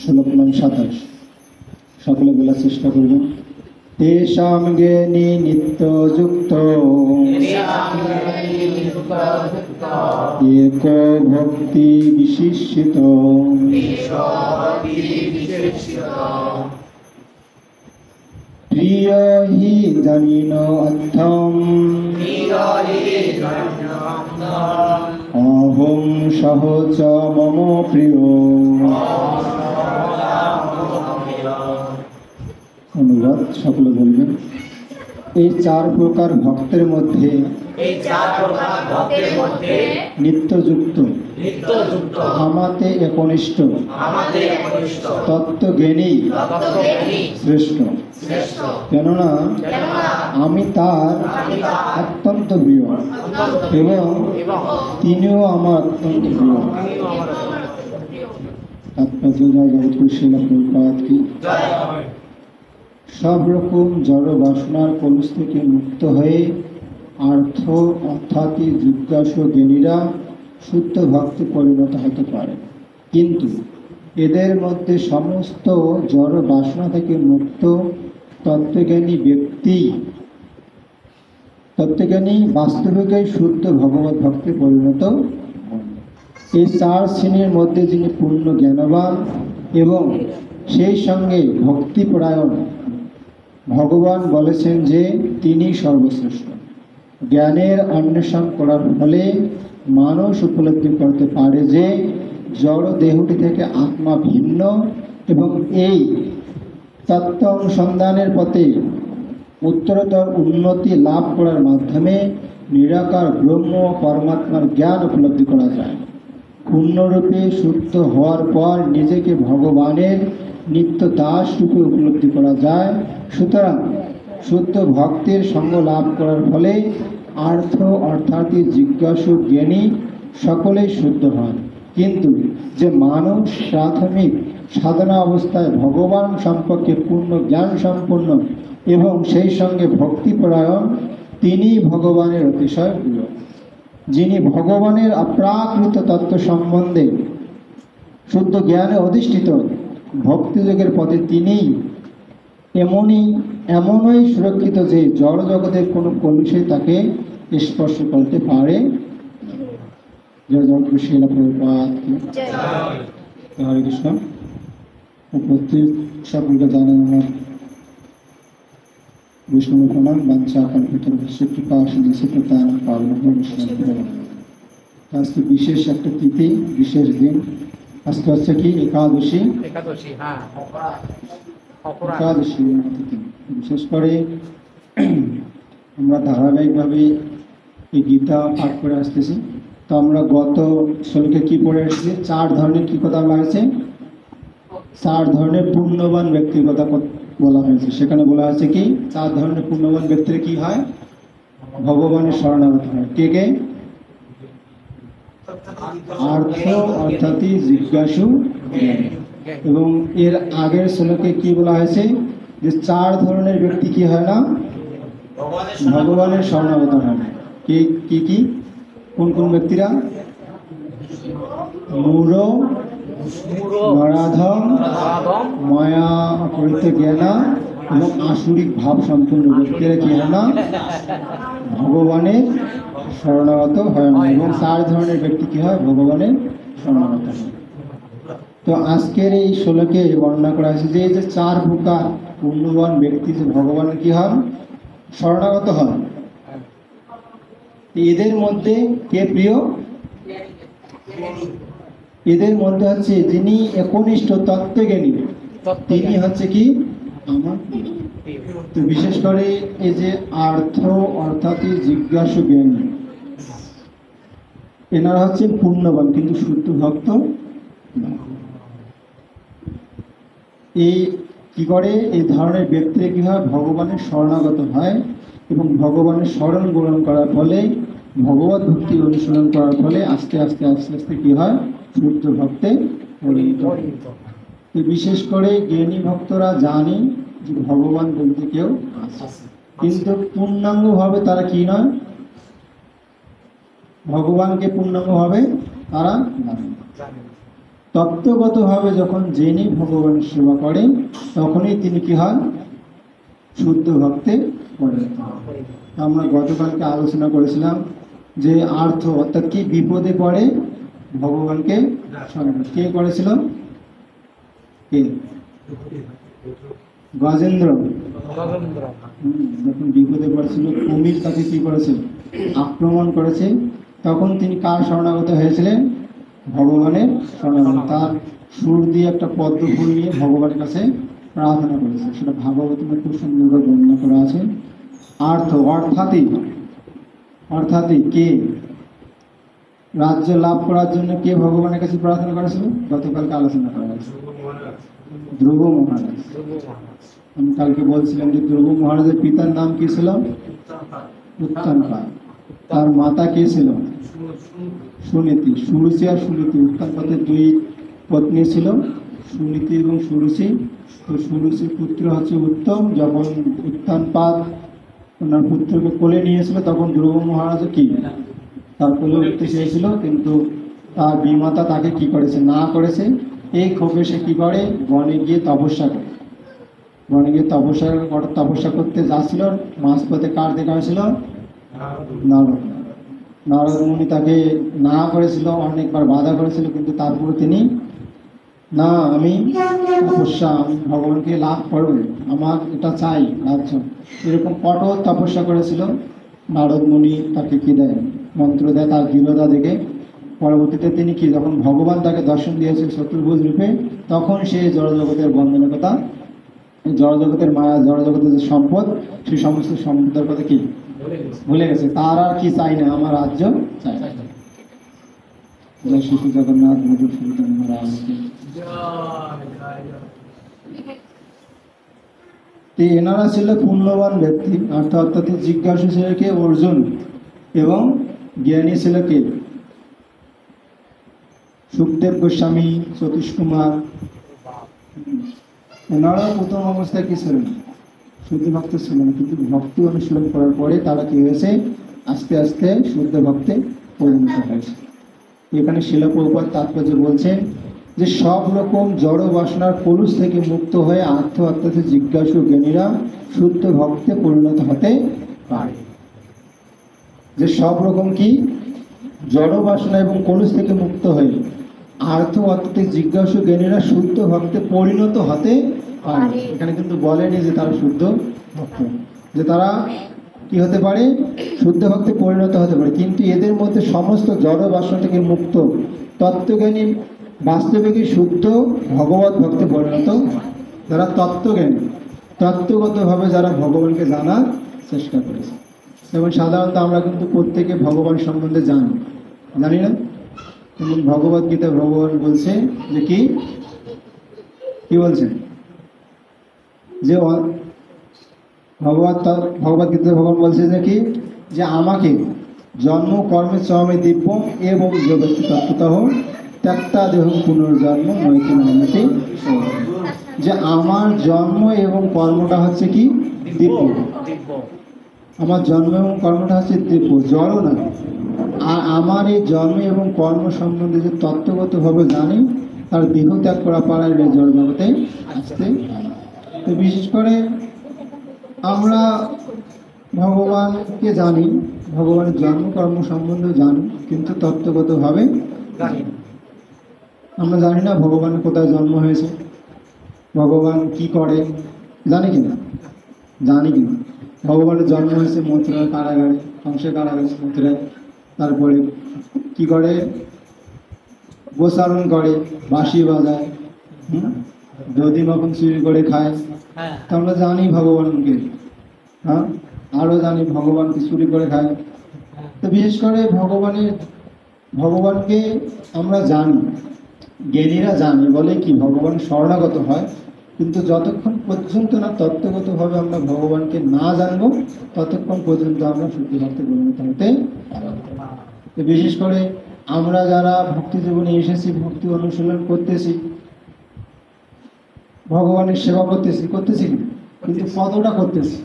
শ্লোক নং 27 সকলে বলার চেষ্টা করবেন। তেষাং জ্ঞানী নিত্যযুক্ত এক ভক্তি বিশিষ্যিত প্রিয় হি জানিন অর্থম অহং সহজ মম প্রিয়। অনুবাদ সকলে বলবেন। এই চার প্রকার ভক্তের মধ্যে নিত্যযুক্ত আমাতে একনিষ্ঠ তত্ত্বজ্ঞানী শ্রেষ্ঠ। কেননা আমি তার অত্যন্ত প্রিয় এবং তিনিও আমার অত্যন্ত প্রিয়। তাৎপর্য জয় জগৎগুরু শ্রীল প্রভুপাদ কি। সব রকম জড় বাসনার কলুষ থেকে মুক্ত হয়ে অর্থাৎ জিজ্ঞাসু জ্ঞানীরা শুদ্ধ ভক্তি পরিণত হতে পারে। কিন্তু এদের মধ্যে সমস্ত জড় বাসনা থেকে মুক্ত তত্ত্বজ্ঞানী বাস্তবিকই শুদ্ধ ভগবত ভক্তি পরিণত হন। এই চার শ্রেণীর মধ্যে যিনি পূর্ণ জ্ঞানবান এবং সেই সঙ্গে ভক্তিপরায়ণ, ভগবান বলেছেন যে তিনি সর্বশ্রেষ্ঠ। জ্ঞানের অন্বেষণ করার ফলে মানুষ উপলব্ধি করতে পারে যে জড় দেহটি থেকে আত্মা ভিন্ন এবং এই তত্ত্ব অনুসন্ধানের পথে উত্তরোত্তর উন্নতি লাভ করার মাধ্যমে নিরাকার ব্রহ্ম পরমাত্মার জ্ঞান উপলব্ধি করা যায়। পূর্ণরূপে শুদ্ধ হওয়ার পর নিজেকে ভগবানের নিত্য দাস রূপে উপলব্ধি করা যায়। সুতরাং শুদ্ধ ভক্তের সঙ্গ লাভ করার ফলে অর্থাৎ জিজ্ঞাসু জ্ঞানী সকলেই শুদ্ধ হন। কিন্তু যে মানুষ প্রাথমিক সাধনা অবস্থায় ভগবান সম্পর্কে পূর্ণ জ্ঞান সম্পন্ন এবং সেই সঙ্গে ভক্তিপরায়ণ, তিনি ভগবানের অতিশয় প্রিয়। যিনি ভগবানের অপ্রাকৃত তত্ত্ব সম্বন্ধে শুদ্ধ জ্ঞানে অধিষ্ঠিত ভক্তিযোগের পথে তিনি এমনই সুরক্ষিত যে জড় জগতের কোনো কলুষে তাকে স্পর্শ করতে পারে। জয় জগৎগুরু শ্রীল প্রভুপাদ কি। হরে কৃষ্ণ। উপস্থিত সকলকে জানান আমার বৈষ্ণব প্রণাম। বাঞ্ছা কল্পিতর কৃপা সিদ্ধিপ্রতায়ন পাবন বৈষ্ণব। আজকে বিশেষ একটা তিথি, বিশেষ দিন। আজকে হচ্ছে কি একাদশী। একাদশী তিথি। বিশেষ করে আমরা ধারাবাহিকভাবে এই গীতা পাঠ করে আসতেছি। তো আমরা গত শ্লোকে কি পড়ে আসছি? চার ধরনের কি কথা বলা হয়েছে? চার ধরনের পুণ্যবান ব্যক্তির কথা বলা হয়েছে। সেখানে বলা হয়েছে কি চার ধরনের পুণ্যবান ব্যক্তির কি হয়? ভগবানের শরণাগত হয়। কে কে? অর্থাৎ জিজ্ঞাসু এবং এর আগের শ্লোকে কি বলা হয়েছে? যে চার ধরনের ব্যক্তি কি হয় না? ভগবানের শরণাগত হয় না। কি কোন কোন ব্যক্তিরা? মূঢ়, নরাধম, মায়া অপহৃত জ্ঞানা এবং আসুরিক ভাব সম্পূর্ণ ব্যক্তিরা কি হয় না? ভগবানের শরণাগত হয় না। এবং চার ধরনের ব্যক্তি কি হয়? ভগবানের শরণাগত হয়। তো আজকের এই শ্লোকে বর্ণনা করা হয়েছে যে এই যে চার প্রকার পুণ্যবান ব্যক্তি যে ভগবানের কি হন? শরণাগত হন। এদের মধ্যে কে প্রিয়? এদের মধ্যে হচ্ছে যিনি একনিষ্ঠ তত্ত্বজ্ঞানী, তিনি হচ্ছে কি আমার। তো বিশেষ করে এই যে অর্থাৎ জিজ্ঞাসু জ্ঞানী, এনারা হচ্ছে পুণ্যবান কিন্তু শুদ্ধ ভক্ত। এই কি করে? এই ধরনের ব্যক্তিরা কি হয়? ভগবানের শরণাগত হয় এবং ভগবানের শরণ গ্রহণ করার ফলে, ভগবত ভক্তি অনুসরণ করার ফলে আস্তে আস্তে কি হয়? শুদ্ধ ভক্তে পরিণত হয়। তো বিশেষ করে জ্ঞানী ভক্তরা জানে যে ভগবান বলতে কেউ আছে, কিন্তু পূর্ণাঙ্গভাবে তারা কি নয়? ভগবানকে পূর্ণাঙ্গভাবে তারা জানে। তত্ত্বগতভাবে যখন যিনি ভগবানের সেবা করেন তখনই তিনি কি হন, শুদ্ধ ভক্তে পরিণত হন। আমরা গতকালকে আলোচনা করেছিলাম যে আর্থ অর্থাৎ কি বিপদে পড়ে ভগবানকে স্মরণ। কে করেছিল? কে? গজেন্দ্র। যখন বিপদে পড়েছিল, কুমির তাকে কি করেছে? আক্রমণ করেছে। তখন তিনি কার শরণাগত হয়েছিলেন? ভগবানের শরণাগত। তার সুর দিয়ে একটা পদ্ম ফুল নিয়ে ভগবানের কাছে প্রার্থনা করেছে। সেটা ভাগবতে খুব সুন্দরভাবে বর্ণনা করা আছে। আর্থ অর্থাৎই কে রাজ্য লাভ করার জন্য কে ভগবানের কাছে প্রার্থনা করেছিল? গতকালকে আলোচনা করা হয়েছে। ধ্রুব মহারাজ। আমি কালকে বলছিলাম যে ধ্রুব মহারাজের পিতার নাম কি ছিল? উত্তানপাদ। তার মাতা কে ছিল? সুনীতি। সুরুচি আর সুনীতি, উত্তানপাদের দুই পত্নী ছিল, সুনীতি এবং সুরুচি। তো সুরুচির পুত্র হচ্ছে উত্তম। যখন উত্তানপাদ ওনার পুত্রকে কোলে নিয়েছিল তখন ধ্রুব মহারাজ কি তার কোলে উঠতে চেয়েছিল, কিন্তু তার বিমাতা তাকে কি করেছে? না করেছে। এই ক্ষোভে সে কি করে? বনে গিয়ে তপস্যা করে। বনে গিয়ে তপস্যা করতে যাচ্ছিল, মাঝপথে কার দেখা হয়েছিল? নারদ। নারদ মুনি তাকে না করেছিল, অনেকবার বাধা করেছিল, কিন্তু তারপরে তিনি না, আমি তপস্যা, আমি ভগবানকে লাভ করবো, আমার এটা চাই রাজ্য, এরকম কঠোর তপস্যা করেছিল। নারদ মুনি তাকে কি দেয়? মন্ত্র দেয়। তার দৃঢ়তা দেখে পরবর্তীতে তিনি কি, যখন ভগবান তাকে দর্শন দিয়েছে চতুর্ভুজ রূপে, তখন সে জড়জগতের বন্ধনের কথা, জড়জগতের মায়া, জড়জগতের যে সম্পদ, সেই সমস্ত সম্পদের কথা কি ভুলে গেছে। তার আর কি চাই না, আমার রাজ্য চাই। জয় শ্রী জগন্নাথ মধুর সুলতান মহারাজ। এনারা ছিল পুণ্যবান ব্যক্তি। অর্থাৎ জিজ্ঞাসু ছিল কে? অর্জুন। এবং জ্ঞানী ছিল কে? সুখদেব গোস্বামী, সতীশ কুমার। এনারা প্রথম অবস্থায় কি ছিলেন? শুদ্ধ ভক্ত ছিলেন, কিন্তু ভক্তি অনুশীলন করার পরে তারা কি হয়েছে? আস্তে আস্তে শুদ্ধ ভক্তে পরিণত হয়েছে। এখানে শিলা প্রভুপাদ তাৎপর্য বলছেন যে সব রকম জড় বাসনার কলুষ থেকে মুক্ত হয়ে অর্থাৎ জিজ্ঞাসু জ্ঞানীরা শুদ্ধ ভক্তে পরিণত হতে পারে। যে সব রকম কি জড় বাসনা এবং কলুষ থেকে মুক্ত হয়ে অর্থাৎ জিজ্ঞাসু জ্ঞানীরা শুদ্ধ ভক্তে পরিণত হতে পারে। এখানে কিন্তু বলেনি যে তারা শুদ্ধ ভক্ত, যে তারা কি হতে পারে? শুদ্ধ ভক্তে পরিণত হতে পারে। কিন্তু এদের মধ্যে সমস্ত জড় বাসনা থেকে মুক্ত তত্ত্বজ্ঞানী বাস্তবে কি শুদ্ধ ভগবত ভক্তে পরিণত, যারা তত্ত্বজ্ঞানী, তত্ত্বগতভাবে যারা ভগবানকে জানার চেষ্টা করেছে। এবং সাধারণত আমরা কিন্তু প্রত্যেকে ভগবান সম্বন্ধে জানি না? এবং ভগবত গীতা ভগবান বলছে যে কি বলছেন? যে ভগবত গীতা ভগবান বলছে যে কি, যে আমাকে জন্ম কর্মে চমে দিব্য এবং জগৎ তত্ত্বতঃ ত্যক্তা দেহ পুনর্জন্ম নৈতি নামতে। যে আমার জন্ম এবং কর্মটা হচ্ছে কি দিব্য। আমার জন্ম এবং কর্মটা হচ্ছে দিব্য, জড় না। আর আমার এই জন্ম এবং কর্ম সম্বন্ধে যে তত্ত্বগতভাবে জানি, তার দেহ ত্যাগ করা পারায় জড় জগতে আসতে। তো বিশেষ করে আমরা ভগবানকে জানি, ভগবানের জন্ম কর্ম সম্বন্ধে জানি, কিন্তু তত্ত্বগতভাবে আমরা জানি না ভগবানের কোথায় জন্ম হয়েছে, ভগবান কি করে, জানি কিনা? জানি কিনা? ভগবানের জন্ম হয়েছে মথুরার কারাগারে, কংসের কারাগারে, মথুরায়। তারপরে কি করে? গোচারণ করে, বাঁশি বাজায়, দধি মাখন চুরি করে খায়। তো আমরা জানি ভগবানকে, হ্যাঁ, আরো জানি ভগবানকে চুরি করে খায়। তো বিশেষ করে ভগবানকে আমরা জানি, জ্ঞানীরা জানি বলে কি ভগবান শরণাগত হয়। কিন্তু যতক্ষণ পর্যন্ত না তত্ত্বগতভাবে আমরা ভগবানকে না জানবো, ততক্ষণ পর্যন্ত আমরা শুদ্ধ ভক্তে পরিণত হতে পারব না। তো বিশেষ করে আমরা যারা ভক্তি জীবনে এসেছি, ভক্তি অনুশীলন করতেছি, ভগবানের সেবা করতেছি, কিন্তু কতটা করতেছি?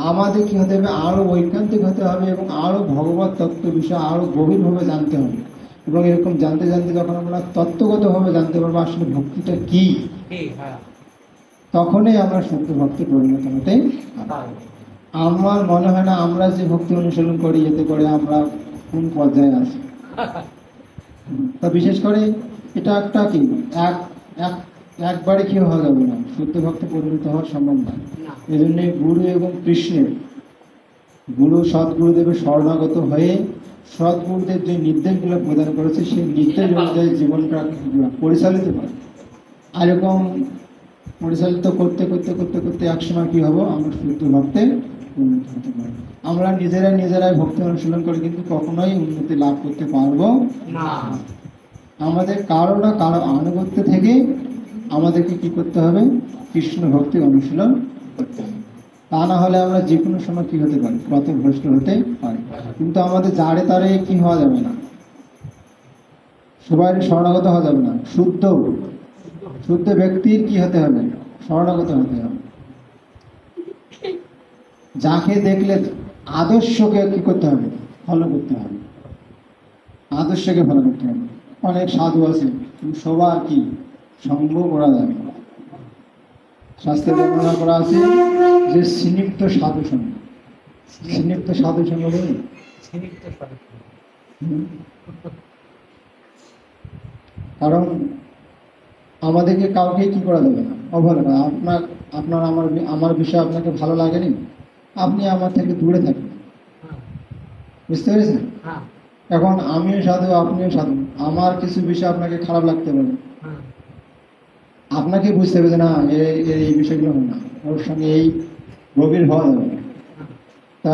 আমাদের কি হতে হবে? আরো বৈজ্ঞানিক হতে হবে এবং আরো ভগবত তত্ত্ব বিষয় আরো গভীরভাবে জানতে হবে। এবং এরকম জানতে জানতে যখন আমরা তত্ত্বগতভাবে জানতে পারবো আসলে ভক্তিটা কি, তখনই আমরা সত্য ভক্তি পরিণত হতে পারবো। আমার মনে হয় না আমরা যে ভক্তি অনুশীলন করি এতে করে আমরা কোন পর্যায়ে আছি। তা বিশেষ করে এটা একটা কি এক এক একবারে কি হওয়া যাবে না, শুদ্ধ ভক্তে পরিণত হওয়ার সম্ভব না। এই জন্য গুরু এবং কৃষ্ণের গুরু সদ্গুরুদেবের শরণাগত হয়ে সদ্গুরুদেব যে নির্দেশগুলো প্রদান করেছে সেই নির্দেশ অনুযায়ী জীবনটা পরিচালিত করে। আর এরকম পরিচালিত করতে করতে করতে করতে একসময় কি হবো, আমরা শুদ্ধ ভক্তে পরিণত হতে পারবো। আমরা নিজেরাই ভক্তি অনুশীলন করে কিন্তু কখনোই উন্নতি লাভ করতে পারবো না। আমাদের কারো না কারো আনুগত্য থেকে আমাদেরকে কি করতে হবে, কৃষ্ণ ভক্তি অনুশীলন করতে হবে। তা না হলে আমরা যে কোনো সময় কি হতে পারি, পথভ্রষ্ট হতে পারি। কিন্তু আমাদের যারে তারে কি হওয়া যাবে না, সবাই শরণাগত হওয়া যাবে না। শুদ্ধ ব্যক্তির কি হতে হবে, শরণাগত হতে হবে। যাকে দেখলে আদর্শকে কি করতে হবে, ফলো করতে হবে, আদর্শকে ফলো করতে হবে। অনেক সাধু আছে কিন্তু সবার কি সঙ্গ করা যাবে না। শাস্ত্রে বর্ণনা করা আছে যে স্নিগ্ধ সাধু সঙ্গ, স্নিগ্ধ সাধু সঙ্গ বলুন। কারণ আমাদেরকে কাউকে কি করা যাবে না, অবহেলা। আপনার আমার বিষয় আপনাকে ভালো লাগেনি, আপনি আমার থেকে দূরে থাকবেন, বুঝতে পেরেছেন? এখন আমিও সাধু আপনিও সাধু, আমার কিছু বিষয় আপনাকে খারাপ লাগতে পারে, আপনাকে বুঝতে হবে যে না এই বিষয়গুলো হয় না, ওর সঙ্গে এই গভীর হওয়া যাবে না। তা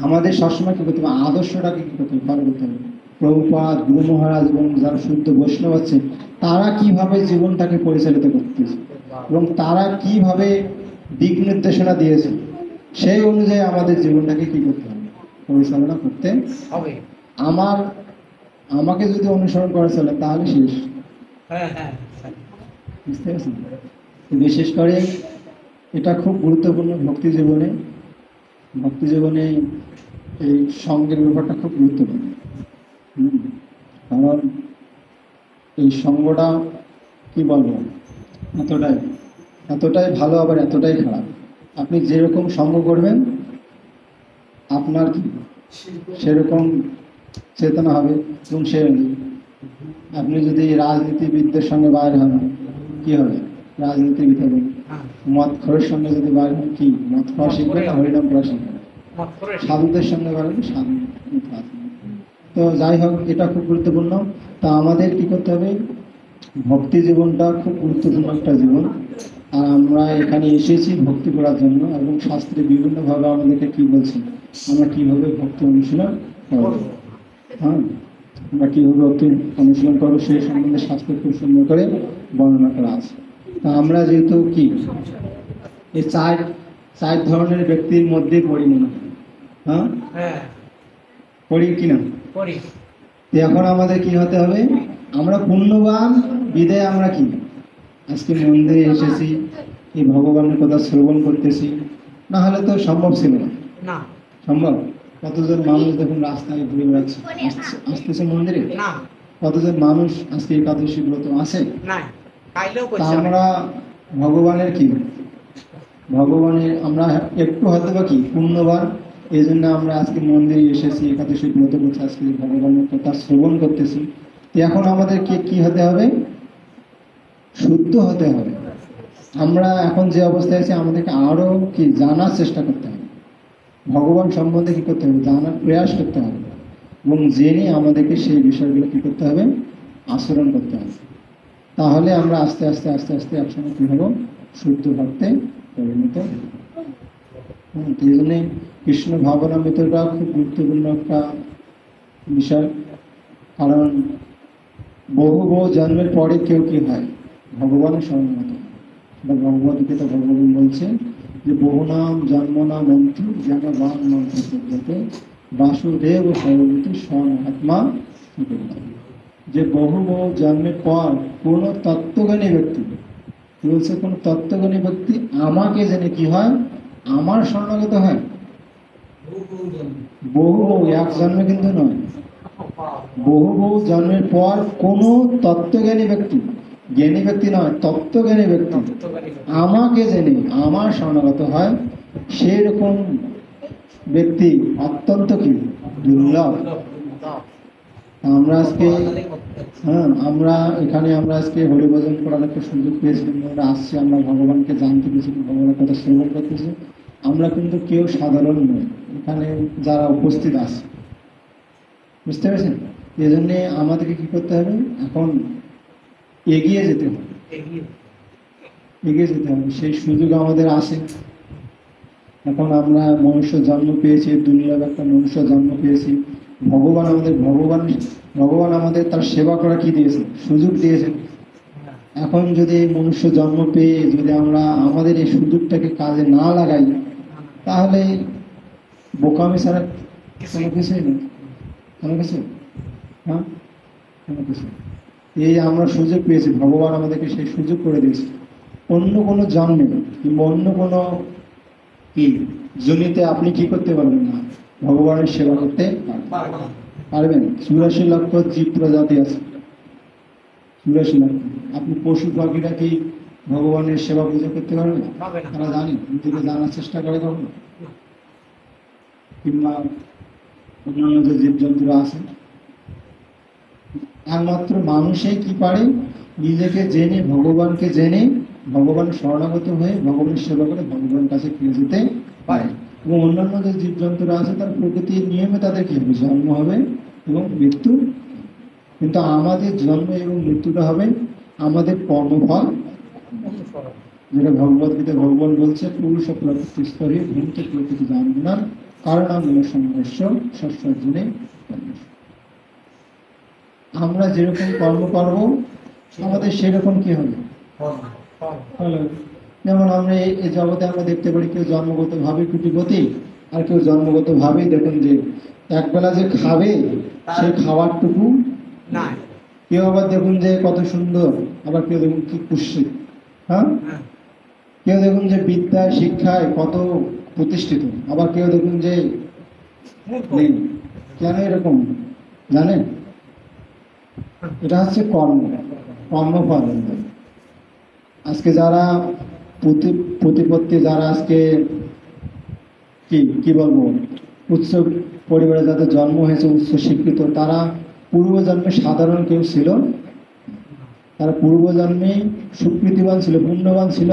আমাদের সবসময় কি করতে হবে, আদর্শটাকে কি করতে হবে, ফলো করতে হবে। প্রভুপাদ, গুরু মহারাজ এবং যারা শুদ্ধ বৈষ্ণব আছে তারা কিভাবে জীবনটাকে পরিচালিত করতেছে এবং তারা কিভাবে দিক নির্দেশনা দিয়েছে, সেই অনুযায়ী আমাদের জীবনটাকে কি করতে হবে, পরিচালনা করতে হবে। আমাকে যদি অনুসরণ করে চলে তাহলে শেষ, বুঝতে পারছেন? বিশেষ করে এটা খুব গুরুত্বপূর্ণ ভক্তি জীবনে এই সঙ্গের ব্যাপারটা খুব গুরুত্বপূর্ণ। কারণ এই সঙ্গটা কি বলবো, এতটাই ভালো আবার এতটাই খারাপ। আপনি যেরকম সঙ্গ করবেন আপনার কি সেরকম চেতনা হবে এবং সে আপনি যদি রাজনীতিবিদদের সঙ্গে বাইর হন কি হবে, রাজনীতিবিদ হবেন। মদ খোরের সঙ্গে যদি বাইর হন কি মদ খাওয়া শিখবেন, হরিনাম করা শিখবেন। সাধুদের সঙ্গে বাইর হলে সাধু। তো যাই হোক, এটা খুব গুরুত্বপূর্ণ। তা আমাদের কি করতে হবে, ভক্তি জীবনটা খুব গুরুত্বপূর্ণ একটা জীবন। আর আমরা এখানে এসেছি ভক্তি করার জন্য, এবং শাস্ত্রে বিভিন্নভাবে আমাদেরকে কি বলছে, আমরা কিভাবে ভক্তি অনুশীলন করবো। হ্যাঁ, আমরা কিভাবে ভক্তি অনুশীলন করবো সেই সম্বন্ধে শাস্ত্রে খুব সুন্দর করে বর্ণনা করা আছে। তা আমরা যেহেতু কি এই চার ধরনের ব্যক্তির মধ্যে পড়ি মনে হয়, হ্যাঁ পড়ি কিনা? এখন আমাদের কি হতে হবে, আমরা পুণ্যবান বিদায় আমরা কি আজকে মন্দিরে এসেছি, এই ভগবানের কথা শ্রবণ করতেছি, না হলে তো সম্ভব ছিল না। সম্ভব? কতজন মানুষ দেখুন রাস্তায় ঘুরে বেড়াচ্ছে, আসতেছে মন্দিরে, কতজন মানুষ আজকে একাদশী ব্রত আছে। আমরা ভগবানের আমরা একটু হয়তো বা কি পুণ্যবান, এই জন্য আমরা আজকে মন্দিরে এসেছি, একাদশী ব্রত করছি, আজকে ভগবানের কথা শ্রবণ করতেছি। এখন আমাদেরকে কি হতে হবে, শুদ্ধ হতে হবে। আমরা এখন যে অবস্থায় আছি আমাদেরকে আরো কি জানার চেষ্টা করতে হবে, ভগবান সম্বন্ধে কি করতে হবে, জানার প্রয়াস করতে হবে, এবং জেনে আমাদেরকে সেই বিষয়গুলো কি করতে হবে, আচরণ করতে হবে। তাহলে আমরা আস্তে আস্তে আস্তে আস্তে একসময় কি হবো, শুদ্ধ ভক্তে পরিণত। এই জন্যে কৃষ্ণ ভাবনামৃতটা খুব গুরুত্বপূর্ণ একটা বিষয়। কারণ বহু জন্মের পরে কেউ কি হয়, ভগবানের শরণাগত। ভগবদ্গীতা ভগবান বলছে যে বহু নাম জন্ম নাম মন্ত্র যেন বান মন্ত্র বাসুদেব সর্বভূত স্বআত্মা, যে বহু জন্মের পর কোনো তত্ত্বজ্ঞানী ব্যক্তি বলছে, কোনো তত্ত্বজ্ঞানী ব্যক্তি আমাকে জেনে কি হয়, আমার শরণাগত হয়। বহু এক জন্মে কিন্তু নয়, বহু বহু জন্মের পর কোনো তত্ত্বজ্ঞানী ব্যক্তি, জ্ঞানী ব্যক্তি নয়, তত্ত্বজ্ঞানী ব্যক্তি আমাকে জেনে আমার শরণাগত হয়, সেরকম ব্যক্তি অত্যন্ত কি দুর্লভ। আমরা আজকে আমরা এখানে আমরা আজকে হরিভজন করার একটা সুযোগ পেয়েছিলাম, আমরা আসছি, আমরা ভগবানকে জানতে পেরেছি, ভগবানের কথা শ্রবণ করতেছি। আমরা কিন্তু কেউ সাধারণ নই এখানে যারা উপস্থিত আছে, বুঝতে পেরেছেন? এই জন্যে আমাদেরকে কি করতে হবে, এখন এগিয়ে যেতে হবে, এগিয়ে যেতে হবে। সেই সুযোগ আমাদের আসে। এখন আমরা মনুষ্য জন্ম পেয়েছি, দুর্লভ একটা মনুষ্য জন্ম পেয়েছি। ভগবান আমাদের ভগবান আমাদের তার সেবা করা কি দিয়েছে, সুযোগ দিয়েছে। এখন যদি এই মনুষ্য জন্ম পেয়ে যদি আমরা আমাদের এই সুযোগটাকে কাজে না লাগাই, তাহলে বোকামি ছাড়া কোনো কিছুই নেই। কোনো কিছু হ্যাঁ, কোনো কিছু। এই আমরা সুযোগ পেয়েছি, ভগবান আমাদেরকে সেই সুযোগ করে দিয়েছে। অন্য কোনো জন্মে কিংবা অন্য কোনো কি জনিতে আপনি কি করতে পারবেন না, ভগবানের সেবা করতে পারবেন। 84 লক্ষ জীব প্রজাতি আছে, 84 লক্ষ। আপনি পশু পাখিরা কি ভগবানের সেবা পুজো করতে পারবে? তারা জানে, নিজেকে জানার চেষ্টা করে কখনো? কিংবা অন্যান্য যে জীবজন্তুরা আছে, একমাত্র মানুষই কি পারে, নিজেকে জেনে, ভগবানকে জেনে, ভগবান শরণাগত হয়ে ভগবানের সেবা করে ভগবানের কাছে ফিরে যেতে পারে। এবং অন্যান্য যে জীবজন্তুরা আছে, তার প্রকৃতির নিয়মে তাদের কি হবে, জন্ম হবে এবং মৃত্যু। কিন্তু আমাদের জন্ম এবং মৃত্যুটা হবে আমাদের কর্মফল, যেটা ভগবদ্গীতা ভগবান বলছে, পুরুষ প্রকৃতি স্তরে ভূমিতে প্রকৃতি জানবেন কারণ আমরা সংঘর্ষ শস্যজনে। আমরা যেরকম কর্ম করব আমাদের সেরকম কি হবে। যেমন আমরা এই জগতে আমরা দেখতে পারি, কেউ জন্মগত ভাবে কুটিপতি, আর কেউ জন্মগত ভাবেই দেখুন যে একবেলা যে খাবে সেই খাবারটুকু না। কেউ আবার দেখুন যে কত সুন্দর, আবার কেউ দেখুন কি কুৎসিত। হ্যাঁ, কেউ দেখুন যে বিদ্যায় শিক্ষায় কত প্রতিষ্ঠিত, আবার কেউ দেখুন যে নেই। কেন এরকম জানেন? এটা হচ্ছে কর্মফল। আজকে যারা প্রতিপত্তি, যারা আজকে কি বলবো, উচ্চ পরিবারে যাদের জন্ম হয়েছে, উচ্চ শিক্ষিত, তারা পূর্বজন্মে সাধারণ কেউ ছিল, তারা পূর্বজন্মে সুকৃতিবান ছিল, পুণ্যবান ছিল,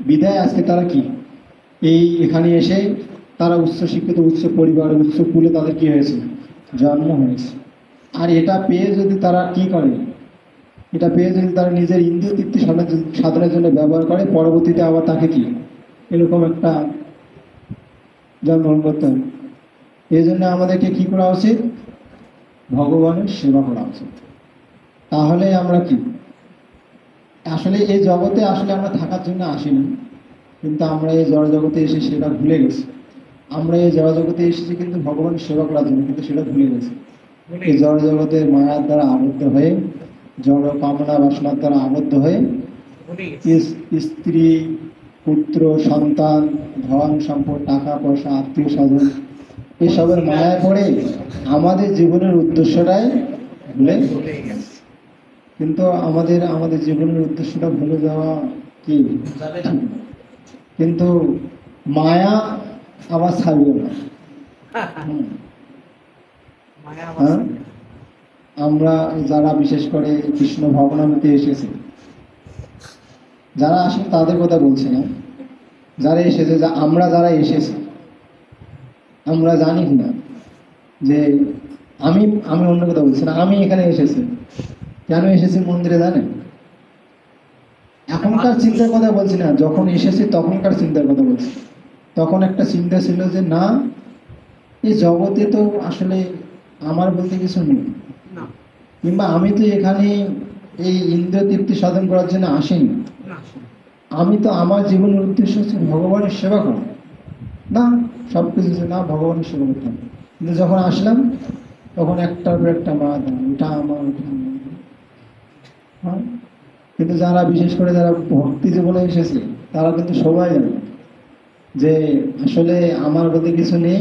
বিদায় আজকে তারা কি এই এখানে এসে তারা উচ্চ শিক্ষিত, উচ্চ পরিবারে, উচ্চ কুলে তাদের কি হয়েছে, জন্ম হয়েছে। আর এটা পেয়ে যদি তারা কি করে, এটা পেয়ে যদি তারা নিজের ইন্দ্রিয় তৃপ্তি সাধনের জন্য ব্যবহার করে, পরবর্তীতে আবার তাকে কি এরকম একটা জন্মগ্রহণ করতে হবে। এই জন্য আমাদেরকে কি করা উচিত, ভগবানের সেবা করা উচিত। তাহলে আমরা কি আসলে এই জগতে আসলে আমরা থাকার জন্য আসিনি, কিন্তু আমরা এই জড় জগতে এসে সেটা ভুলে গেছি। আমরা এই জড় জগতে এসেছি কিন্তু ভগবানের সেবা করার জন্য, কিন্তু সেটা ভুলে গেছি। এই জড় জগতের মায়ার দ্বারা আবদ্ধ হয়ে, জড় কামনা বাসনার দ্বারা আবদ্ধ হয়ে স্ত্রী, পুত্র, সন্তান, ধন সম্পদ, টাকা পয়সা, আত্মীয় স্বজন, এসবের মায়ায় পড়ে আমাদের জীবনের উদ্দেশ্যটাই ভুলে গেছে। কিন্তু আমাদের জীবনের উদ্দেশ্যটা ভুলে যাওয়া কি, কিন্তু মায়া আবার ছাড়বে না। হ্যাঁ, আমরা যারা বিশেষ করে কৃষ্ণ ভবনামতে এসেছে, যারা আসলে তাদের কথা বলছি না, যারা এসেছে, আমরা যারা এসেছি, আমরা জানি না যে আমি অন্য কথা বলছি না, আমি এখানে এসেছি কেন এসেছি মন্দিরে জানেন? এখনকার চিন্তার কথা বলছি না, যখন এসেছি তখনকার চিন্তার কথা বলছি। তখন একটা চিন্তা ছিল যে না, এই জগতে তো আসলে আমার বলতে কিছু নেই, কিংবা আমি তো এখানে এই ইন্দ্রিয় তৃপ্তি সাধন করার জন্য আসিনি। আমি তো আমার জীবনের উদ্দেশ্য হচ্ছে ভগবানের সেবা করা। না, সব কিছু না, ভগবানের সেবা করতে হবে। কিন্তু যখন আসলাম তখন একটার পর একটা মা দাম, এটা আমার। হ্যাঁ, কিন্তু যারা বিশেষ করে যারা ভক্তি জীবনে এসেছে, তারা কিন্তু সবাই জানে যে আসলে আমার বলতে কিছু নেই।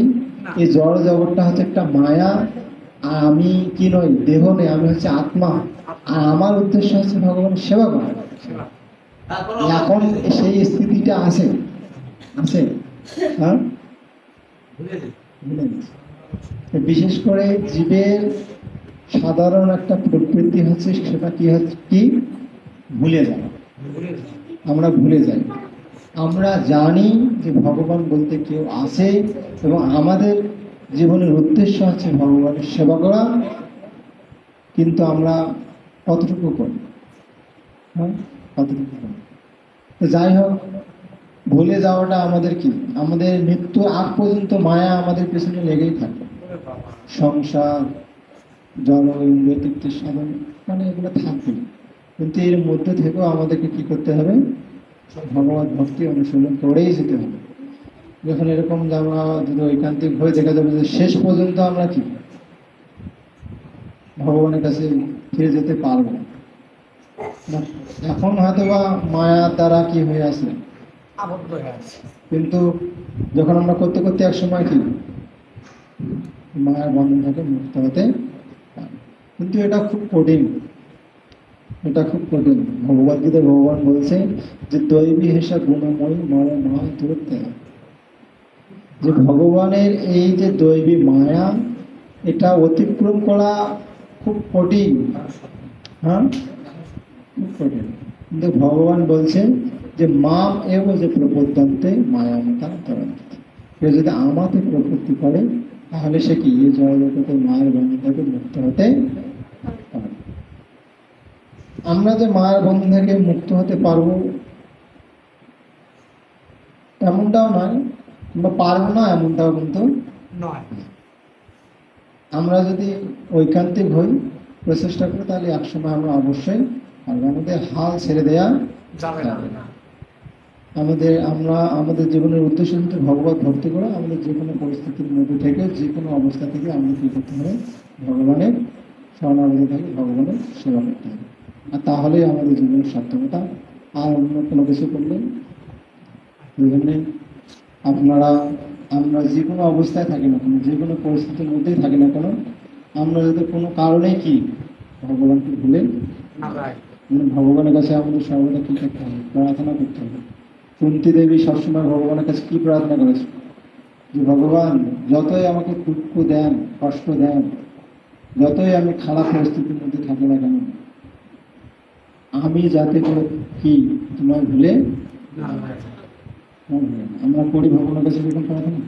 এই জড় জগৎটা হচ্ছে একটা মায়া, আর আমি কি নই, দেহ নেই, আমি হচ্ছে আত্মা। আর আমার উদ্দেশ্য হচ্ছে ভগবানের সেবা করা। এখন সেই স্থিতিটা আছে আছে হ্যাঁ, ভুলে গেছি। বিশেষ করে জীবের সাধারণ একটা প্রবৃত্তি হচ্ছে, সেটা কি হচ্ছে, কি ভুলে যাওয়া। আমরা ভুলে যাই। আমরা জানি যে ভগবান বলতে কেউ আছে এবং আমাদের জীবনের উদ্দেশ্য হচ্ছে ভগবানের সেবা করা, কিন্তু আমরা কতটুকু করি? হ্যাঁ, কতটুকু করি? তো যাই হোক, ভুলে যাওয়াটা আমাদের কি, আমাদের মৃত্যুর আগ পর্যন্ত মায়া আমাদের পেছনে লেগেই থাকে। সংসার, জল, ইন্দ্রিয় তৃপ্তির সাধন, মানে এগুলো থাকবে, কিন্তু এর মধ্যে থেকেও আমাদেরকে কি করতে হবে? ভগবত ভক্তি অনুশীলন করেই যেতে হবে। যখন এরকম আমরা যদি ঐকান্তিক হয়ে দেখা যাবে যে শেষ পর্যন্ত আমরা কি ভগবানের কাছে ফিরে যেতে পারবো না। এখন হয়তো বা মায়ার দ্বারা কি হয়ে আছে, কিন্তু যখন আমরা করতে করতে এক সময় কি মায়ার বন্ধন থেকে মুক্ত হতে পারি। কিন্তু এটা খুব কঠিন, এটা খুব কঠিন। ভগবদ্গীতা ভগবান বলছে যে দৈবী হেসা গুণময়ী মর মা দূরত্বে, যে ভগবানের এই যে দৈবী মায়া, এটা অতিক্রম করা খুব কঠিন। হ্যাঁ, খুব কঠিন। কিন্তু ভগবান বলছেন যে মাম এব যে প্রপদ্যন্তে মায়ামতা তরন্তে, কেউ যদি আমাকে প্রপত্তি করে তাহলে সে কি এই জগতের মায়ের বন্ধন থেকে মুক্ত হতে পারে। আমরা যে মায়ের বন্ধন থেকে মুক্ত হতে পারবো এমনটাও নয়, আমরা পারবো না এমনটাও কিন্তু নয়। আমরা যদি ঐকান্তিক হই, প্রচেষ্টা করি, তাহলে একসময় আমরা অবশ্যই পারবো। আমাদের হাল ছেড়ে দেয়া যাবে না। আমাদের জীবনের উদ্দেশ্য কিন্তু ভগবত ভক্তি করা। আমাদের যে কোনো পরিস্থিতির মধ্যে থেকে, যে কোনো অবস্থা থেকে আমাদের কি করতে হবে? ভগবানের শরণাগত থেকে ভগবানের সেবা করতে হবে। আর তাহলেই আমাদের জীবনের সার্থকতা। আর অন্য কোনো কিছু করলে এই জন্যে আমরা যে কোনো অবস্থায় থাকি না কেন, যে কোনো পরিস্থিতির মধ্যেই থাকি না কেন, আমরা যদি কোনো কারণেই কি ভগবানকে ভুলে ভগবানের কাছে আমাদের সর্বদা কি করতে হবে? প্রার্থনা করতে হবে। কুন্তী দেবী সবসময় ভগবানের কাছে কি প্রার্থনা করেছে? যে ভগবান, যতই আমাকে দুঃখ দেন, কষ্ট দেন, যতই আমি খারাপ পরিস্থিতির মধ্যে থাকি না কেন, আমি যাতে করে কি তোমায় ভুলে আমরা করি ভগবানের কাছে যখন প্রার্থনা।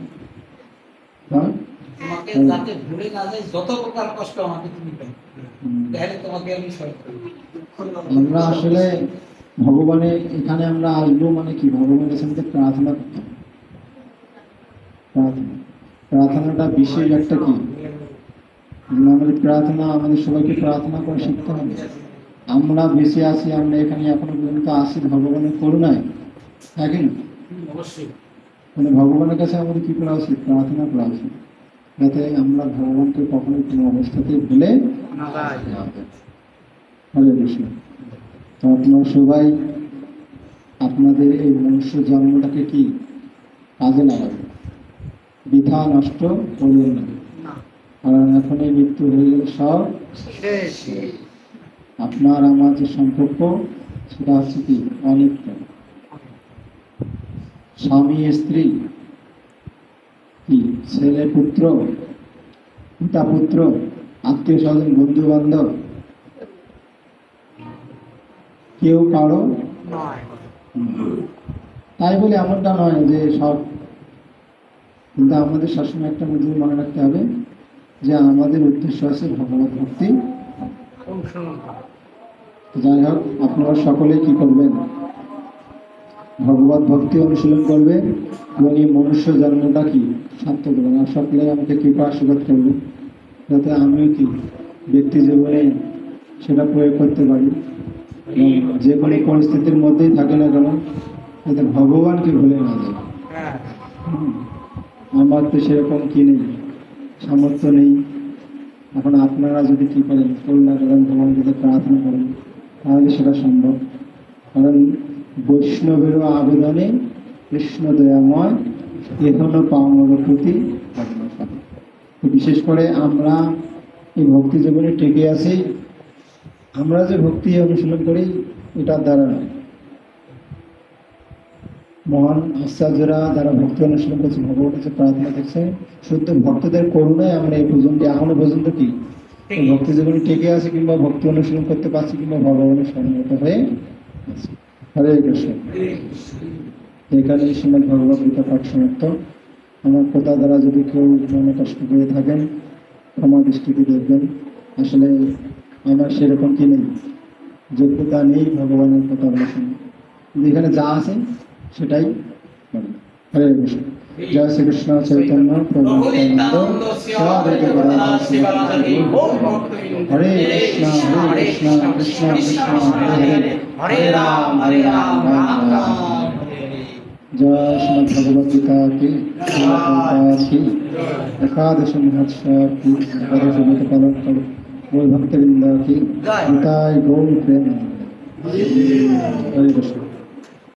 আমরা আসলে ভগবানের এখানে আমরা আসবো মানে কি, ভগবানের কাছে আমাদের প্রার্থনা করতে হবে। প্রার্থনাটা বিশেষ একটা কি, আমাদের প্রার্থনা, আমাদের সবাইকে প্রার্থনা করে শিখতে হবে। আমরা বেঁচে আছি, আমরা এখানে এখনো পর্যন্ত আছি ভগবানের করুণায়, হ্যাঁ কি না? মানে ভগবানের কাছে আমাদের কি করা উচিত? প্রার্থনা করা উচিত, যাতে আমরা ভগবানকে কখনো কোনো অবস্থাতে ভুলে হরে কৃষ্ণ। তো আপনারা সবাই আপনাদের এই মনুষ্য জন্মটাকে কি কাজে লাগাবে, বৃথা নষ্ট করবেন না। কারণ এখন এই মৃত্যু হয়ে গেলে সব আপনার আমার যে সম্পর্ক, সেটা হচ্ছে কি অনিত্য। স্বামী স্ত্রী, কি ছেলে পুত্র, পিতা পুত্র, আত্মীয় স্বজন, বন্ধু বান্ধব, কেউ কারো তাই বলে এমনটা নয় যে সব, কিন্তু আমাদের সবসময় একটা মধ্যে মনে রাখতে হবে যে আমাদের উদ্দেশ্য আছে ভগবত ভক্তি। যাই হোক, আপনারা সকলে কি করবেন? ভগবত ভক্তি অনুশীলন করবেন এবং এই মনুষ্য জন্মটা কি সার্থক করবেন। আর সকলে আমাকে কৃপা আশীর্বাদ করবেন যাতে আমিও কি ব্যক্তি জীবনে সেটা প্রয়োগ করতে পারি, যে কোনো পরিস্থিতির মধ্যেই থাকে না কেন, যাতে ভগবানকে ভুলে না যায়। আমার তো সেরকম কি নেই, সামর্থ্য নেই। এখন আপনারা যদি কি করেন, করুণা করেন, ভগবান যদি প্রার্থনা করেন, তাহলে সেটা সম্ভব। কারণ বৈষ্ণবেরও আবেদনে কৃষ্ণ দয়াময় এখনো পাওয়ার প্রতি। বিশেষ করে আমরা এই ভক্তি জীবনে টিকে আছি আমরা যে ভক্তি অনুশীলন করি এটার দ্বারা নয়। মহান আচার্যরা যারা ভক্তি অনুশীলন করছে, ভগবানের কাছে প্রার্থনা করছে, শুদ্ধ ভক্তদের করুণায় আমরা এই পর্যন্ত এখনো পর্যন্ত কি এই ভক্তি জীবনে টিকে আছে, কিংবা ভক্তি অনুশীলন করতে পারছি, কিংবা ভগবানের সম্মত হয়ে আছে। হরে কৃষ্ণ। এখানে শ্রীমদ্ ভগবত গীতা পাঠ সমাপ্ত। আমার কথা দ্বারা যদি কেউ মনে কষ্ট করে থাকেন ক্ষমা দৃষ্টিতে দেখবেন। আসলে আমার সেরকম কি নেই, যোগ্যতা নেই ভগবানের কথা বলা শুনে, কিন্তু এখানে যা আছে সেটাই বলে। হরে কৃষ্ণ। জয় শ্রীকৃষ্ণ চৈতন্য প্রভু নিত্যানন্দ শ্রী রাধে রাধে। হরে কৃষ্ণ কৃষ্ণ কৃষ্ণ হরে হরে, হরে রাম রাম রাম হরে হরে। जय श्रीमद् भगवद गीता की की एकादश महोत्सव की एकादश पालन कर गौ भक्तवृंदा की गीताय गौ प्रेम। हरे कृष्ण।